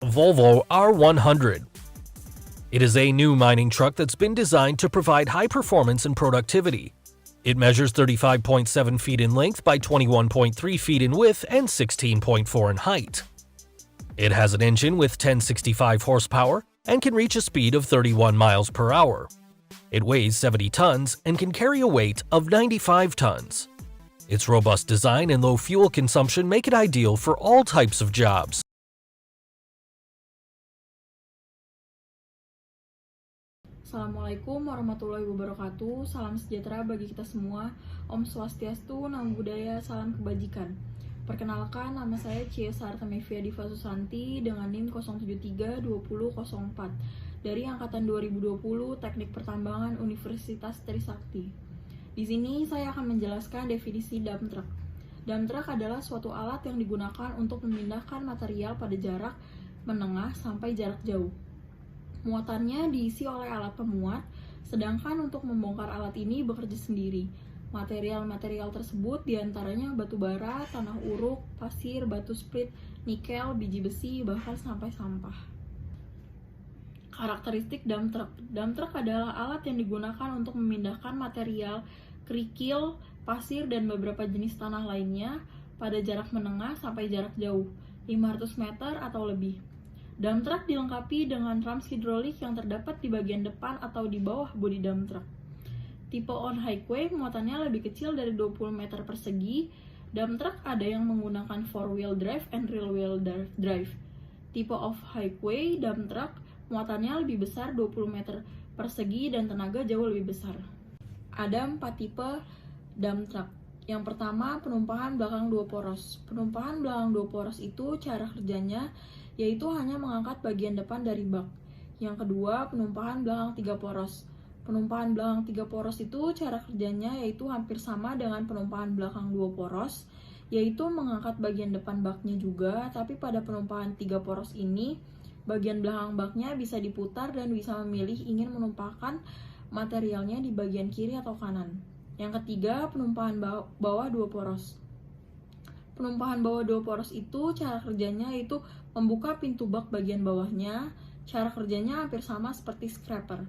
Volvo R100. It is a new mining truck that's been designed to provide high performance and productivity. It measures 35.7 feet in length by 21.3 feet in width and 16.4 in height. It has an engine with 1065 horsepower and can reach a speed of 31 miles per hour. It weighs 70 tons and can carry a weight of 95 tons. Its robust design and low fuel consumption make it ideal for all types of jobs. Assalamualaikum warahmatullahi wabarakatuh. Salam sejahtera bagi kita semua. Om Swastiastu, Namo Buddhaya, salam kebajikan. Perkenalkan, nama saya Cia Sarta Mevia Diva Susanti dengan NIM 0732004 dari angkatan 2020 Teknik Pertambangan Universitas Trisakti. Di sini saya akan menjelaskan definisi dump truck. Dump truck adalah suatu alat yang digunakan untuk memindahkan material pada jarak menengah sampai jarak jauh. Muatannya diisi oleh alat pemuat, sedangkan untuk membongkar alat ini bekerja sendiri. Material-material tersebut diantaranya batu bara, tanah uruk, pasir, batu split, nikel, biji besi, bahkan sampai sampah. Karakteristik dump truck. Dump truck adalah alat yang digunakan untuk memindahkan material, kerikil, pasir, dan beberapa jenis tanah lainnya pada jarak menengah sampai jarak jauh, 500 meter atau lebih. Dump truck dilengkapi dengan rams hidrolik yang terdapat di bagian depan atau di bawah bodi dump truck. Tipe on-highway muatannya lebih kecil dari 20 meter persegi. Dump truck ada yang menggunakan 4-wheel drive and rear-wheel drive. Tipe off-highway dump truck muatannya lebih besar 20 meter persegi dan tenaga jauh lebih besar. Ada 4 tipe dump truck. Yang pertama, penumpahan belakang 2 poros. Penumpahan belakang 2 poros itu cara kerjanya yaitu hanya mengangkat bagian depan dari bak. Yang kedua, penumpahan belakang 3 poros. Penumpahan belakang 3 poros itu cara kerjanya yaitu hampir sama dengan penumpahan belakang 2 poros, yaitu mengangkat bagian depan baknya juga, tapi pada penumpahan 3 poros ini, bagian belakang baknya bisa diputar dan bisa memilih ingin menumpahkan materialnya di bagian kiri atau kanan. Yang ketiga, penumpahan bawah 2 poros. Penumpahan bawah 2 poros itu cara kerjanya yaitu membuka pintu bak bagian bawahnya. Cara kerjanya hampir sama seperti scraper.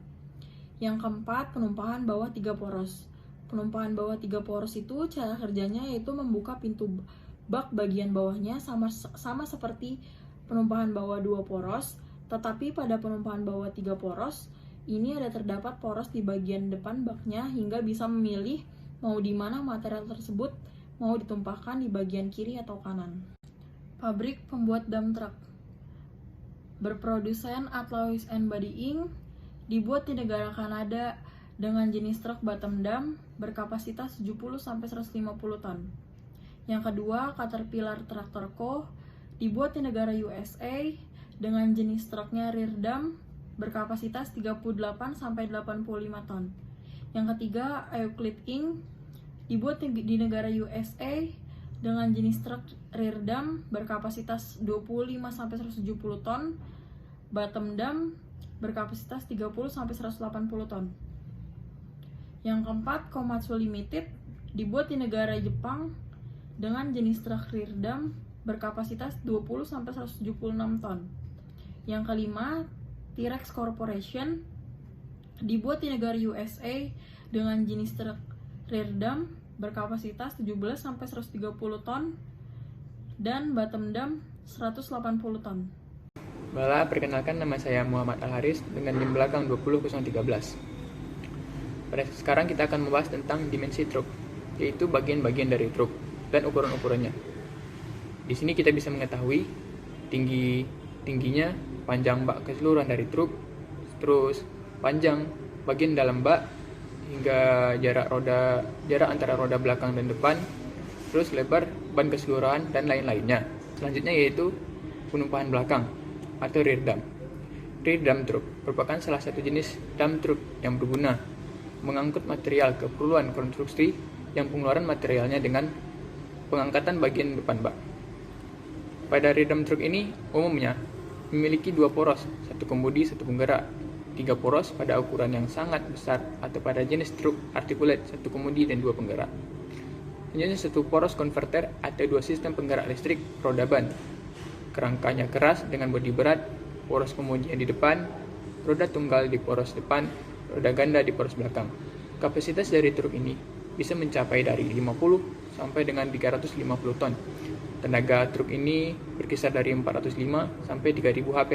Yang keempat, penumpahan bawah 3 poros. Penumpahan bawah 3 poros itu cara kerjanya yaitu membuka pintu bak bagian bawahnya sama seperti penumpahan bawah 2 poros, tetapi pada penumpahan bawah 3 poros ini ada terdapat poros di bagian depan baknya hingga bisa memilih mau di mana material tersebut mau ditumpahkan di bagian kiri atau kanan. Pabrik pembuat dump truck berprodusen Atlas and Body Inc. dibuat di negara Kanada dengan jenis truk bottom dump berkapasitas 70-150 ton. Yang kedua, Caterpillar Tractor Co. dibuat di negara USA dengan jenis truknya rear dump berkapasitas 38-85 ton. Yang ketiga, Euclid Inc. dibuat di negara USA dengan jenis truk rear dump berkapasitas 25-170 ton, bottom dump berkapasitas 30-180 ton. Yang keempat, Komatsu Limited dibuat di negara Jepang dengan jenis truk rear dump berkapasitas 20-176 ton. Yang kelima, T-Rex Corporation dibuat di negara USA dengan jenis truk rear dump berkapasitas 17-130 ton dan bottom dump 180 ton. Bala, perkenalkan, nama saya Muhammad Al-Haris dengan NIM belakang 20013. Pada sekarang kita akan membahas tentang dimensi truk, yaitu bagian-bagian dari truk dan ukuran-ukurannya. Di sini kita bisa mengetahui tingginya, panjang bak keseluruhan dari truk, terus panjang bagian dalam bak hingga jarak antara roda belakang dan depan, terus lebar ban keseluruhan dan lain-lainnya. Selanjutnya yaitu penumpahan belakang atau rear dump. Rear dump truck merupakan salah satu jenis dump truck yang berguna mengangkut material keperluan konstruksi yang pengeluaran materialnya dengan pengangkatan bagian depan bak. Pada rear dump truck ini umumnya memiliki 2 poros, 1 kemudi, 1 penggerak. 3 poros pada ukuran yang sangat besar atau pada jenis truk articulate 1 kemudi dan 2 penggerak. Selanjutnya 1 poros converter atau 2 sistem penggerak listrik roda ban. kerangkanya keras dengan bodi berat, poros kemudian di depan, roda tunggal di poros depan, roda ganda di poros belakang. Kapasitas dari truk ini bisa mencapai dari 50 sampai dengan 350 ton. Tenaga truk ini berkisar dari 405 sampai 3000 HP.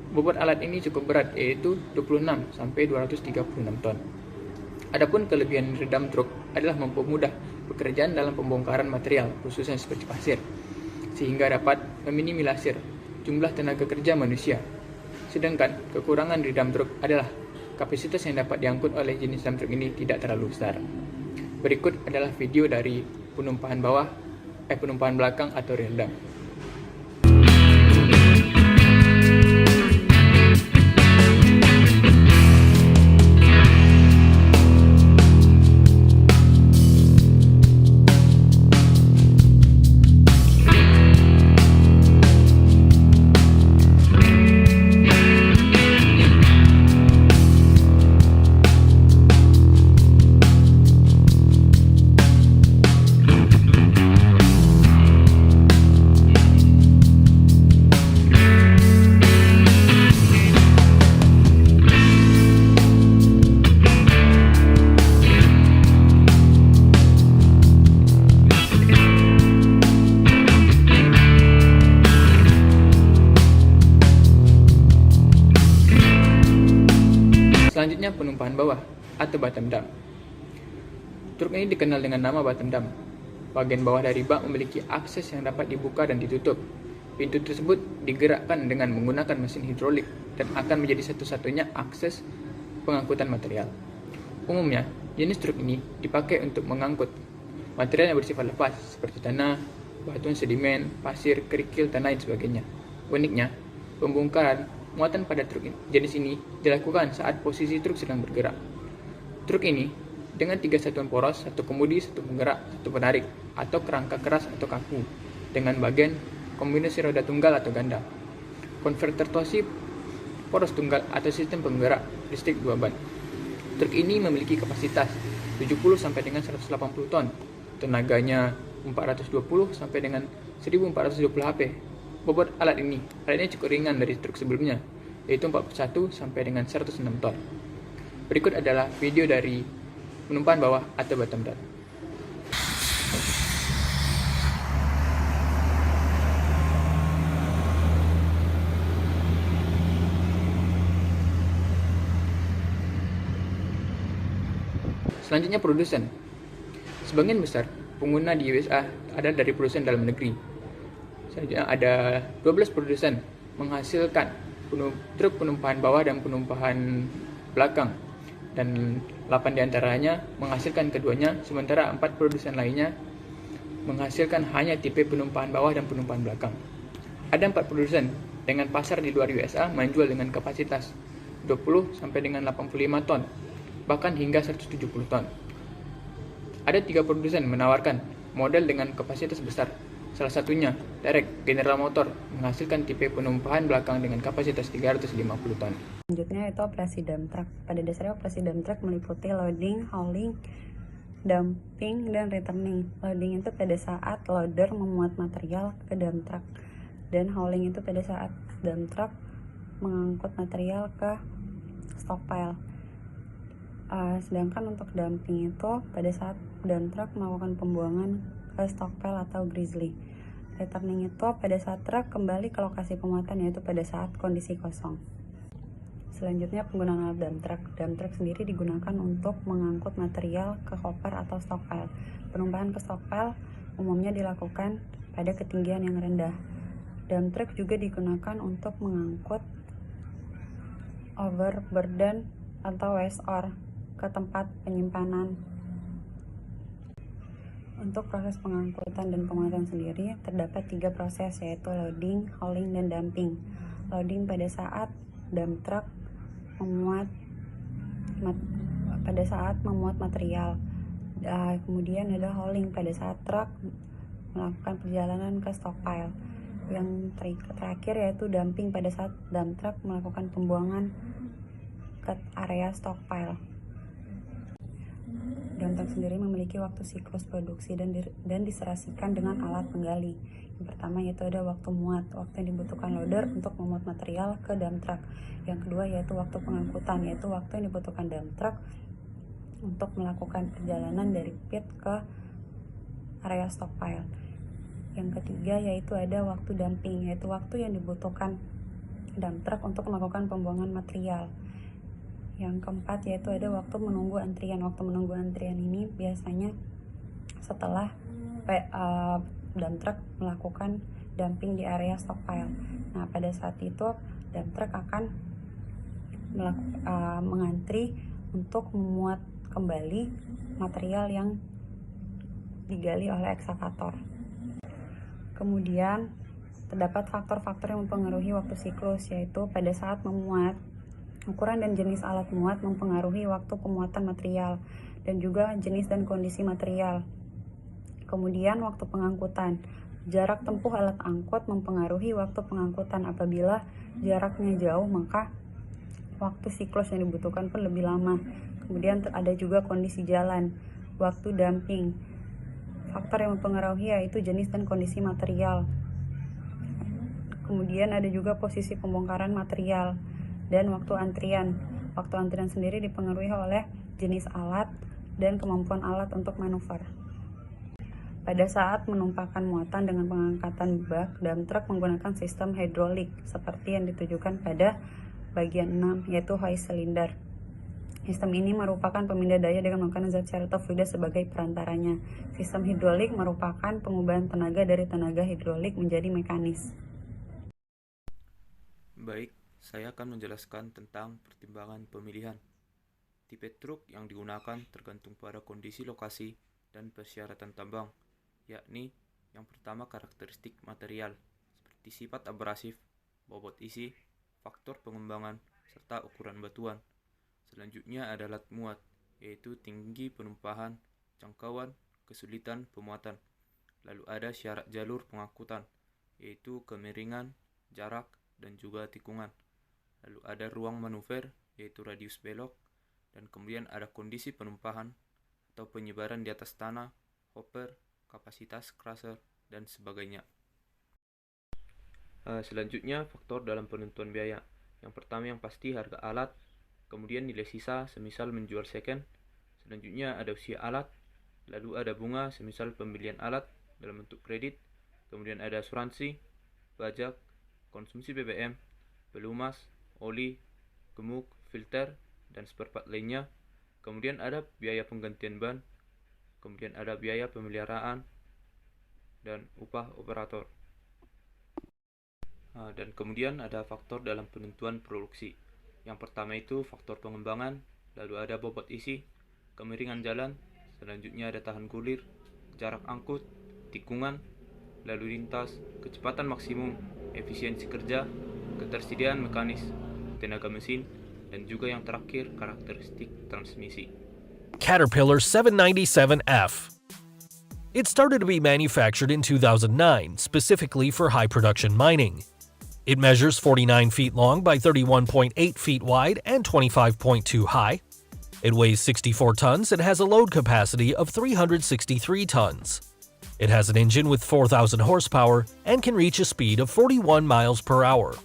Bobot alat ini cukup berat, yaitu 26 sampai 236 ton. Adapun kelebihan dari dump truck adalah mempermudah pekerjaan dalam pembongkaran material, khususnya seperti pasir, sehingga dapat meminimalisir jumlah tenaga kerja manusia. Sedangkan kekurangan dari dump truck adalah kapasitas yang dapat diangkut oleh jenis dump truck ini tidak terlalu besar. Berikut adalah video dari penumpahan belakang atau rear dump. Selanjutnya penumpahan bawah atau bottom dump. Truk ini dikenal dengan nama bottom dump. Bagian bawah dari bak memiliki akses yang dapat dibuka dan ditutup. Pintu tersebut digerakkan dengan menggunakan mesin hidrolik dan akan menjadi satu-satunya akses pengangkutan material. Umumnya, jenis truk ini dipakai untuk mengangkut material yang bersifat lepas seperti tanah, batuan sedimen, pasir, kerikil, dan lain sebagainya. Uniknya, pembongkaran muatan pada truk jenis ini dilakukan saat posisi truk sedang bergerak. Truk ini dengan 3 satuan poros, 1 kemudi, 1 penggerak, 1 penarik, atau kerangka keras atau kaku, dengan bagian kombinasi roda tunggal atau ganda, konverter tosi, poros tunggal atau sistem penggerak listrik 2 ban. Truk ini memiliki kapasitas 70 sampai dengan 180 ton, tenaganya 420 sampai dengan 1420 HP. Bobot alatnya cukup ringan dari truk sebelumnya, yaitu 41 sampai dengan 106 ton. Berikut adalah video dari penumpahan bawah atau bottom dump. Selanjutnya produsen. Sebagian besar pengguna di USA ada dari produsen dalam negeri. Selanjutnya ada 12 produsen menghasilkan truk penumpahan bawah dan penumpahan belakang, dan 8 diantaranya menghasilkan keduanya, sementara 4 produsen lainnya menghasilkan hanya tipe penumpahan bawah dan penumpahan belakang. Ada 4 produsen dengan pasar di luar USA menjual dengan kapasitas 20 sampai dengan 85 ton, bahkan hingga 170 ton. Ada 3 produsen menawarkan model dengan kapasitas besar. Salah satunya, Direct General Motor, menghasilkan tipe penumpahan belakang dengan kapasitas 350 ton. Selanjutnya itu operasi dump truck. Pada dasarnya operasi dump truck meliputi loading, hauling, dumping, dan returning. Loading itu pada saat loader memuat material ke dump truck, dan hauling itu pada saat dump truck mengangkut material ke stockpile. Sedangkan untuk dumping itu pada saat dump truck melakukan pembuangan ke stockpile atau grizzly. Returning itu pada saat truk kembali ke lokasi pemuatan, yaitu pada saat kondisi kosong. Selanjutnya penggunaan alat dump truck. Dump truck sendiri digunakan untuk mengangkut material ke hopper atau stockpile. Penumpahan ke stockpile umumnya dilakukan pada ketinggian yang rendah. Dump truck juga digunakan untuk mengangkut overburden atau waste ore ke tempat penyimpanan. Untuk proses pengangkutan dan pemuatan sendiri terdapat 3 proses, yaitu loading, hauling, dan dumping. Loading pada saat dump truck memuat material. Kemudian ada hauling pada saat truk melakukan perjalanan ke stockpile. Yang terakhir yaitu dumping pada saat dump truck melakukan pembuangan ke area stockpile. Dump truck sendiri memiliki waktu siklus produksi dan diserasikan dengan alat penggali. Yang pertama yaitu ada waktu muat, waktu yang dibutuhkan loader untuk memuat material ke dump truck. Yang kedua yaitu waktu pengangkutan, yaitu waktu yang dibutuhkan dump truck untuk melakukan perjalanan dari pit ke area stockpile. Yang ketiga yaitu ada waktu dumping, yaitu waktu yang dibutuhkan dump truck untuk melakukan pembuangan material. Yang keempat yaitu ada waktu menunggu antrian. Waktu menunggu antrian ini biasanya setelah dump truck melakukan dumping di area stockpile. Nah, pada saat itu dump truck akan mengantri untuk memuat kembali material yang digali oleh ekskavator. Kemudian terdapat faktor-faktor yang mempengaruhi waktu siklus, yaitu pada saat memuat, ukuran dan jenis alat muat mempengaruhi waktu pemuatan material dan juga jenis dan kondisi material. Kemudian waktu pengangkutan, jarak tempuh alat angkut mempengaruhi waktu pengangkutan. Apabila jaraknya jauh, maka waktu siklus yang dibutuhkan pun lebih lama. Kemudian ada juga kondisi jalan, waktu dumping. Faktor yang mempengaruhi yaitu jenis dan kondisi material. Kemudian ada juga posisi pembongkaran material dan waktu antrian. Waktu antrian sendiri dipengaruhi oleh jenis alat dan kemampuan alat untuk manuver. Pada saat menumpahkan muatan dengan pengangkatan bak, dump truck menggunakan sistem hidrolik seperti yang ditujukan pada bagian 6, yaitu hoist cylinder. Sistem ini merupakan pemindah daya dengan menggunakan zat cair atau fluida sebagai perantaranya. Sistem hidrolik merupakan pengubahan tenaga dari tenaga hidrolik menjadi mekanis. Baik, saya akan menjelaskan tentang pertimbangan pemilihan. Tipe truk yang digunakan tergantung pada kondisi lokasi dan persyaratan tambang, yakni yang pertama karakteristik material, seperti sifat abrasif, bobot isi, faktor pengembangan, serta ukuran batuan. Selanjutnya ada alat muat, yaitu tinggi penumpahan, jangkauan, kesulitan pemuatan. Lalu ada syarat jalur pengangkutan, yaitu kemiringan, jarak, dan juga tikungan. Lalu ada ruang manuver, yaitu radius belok, dan kemudian ada kondisi penumpahan atau penyebaran di atas tanah, hopper, kapasitas crusher, dan sebagainya. Selanjutnya faktor dalam penentuan biaya. Yang pertama yang pasti harga alat, kemudian nilai sisa semisal menjual second, selanjutnya ada usia alat, lalu ada bunga semisal pembelian alat dalam bentuk kredit, kemudian ada asuransi, pajak, konsumsi BBM, pelumas, oli, gemuk, filter, dan spare part lainnya. Kemudian ada biaya penggantian ban, kemudian ada biaya pemeliharaan, dan upah operator. Dan kemudian ada faktor dalam penentuan produksi. Yang pertama itu faktor pengembangan, lalu ada bobot isi, kemiringan jalan, selanjutnya ada tahan gulir, jarak angkut, tikungan, lalu lintas, kecepatan maksimum, efisiensi kerja, ketersediaan mekanis, tenaga mesin, dan juga yang terakhir karakteristik transmisi. Caterpillar 797F. It started to be manufactured in 2009, specifically for high production mining. It measures 49 feet long by 31.8 feet wide and 25.2 high. It weighs 64 tons and has a load capacity of 363 tons. It has an engine with 4,000 horsepower and can reach a speed of 41 miles per hour.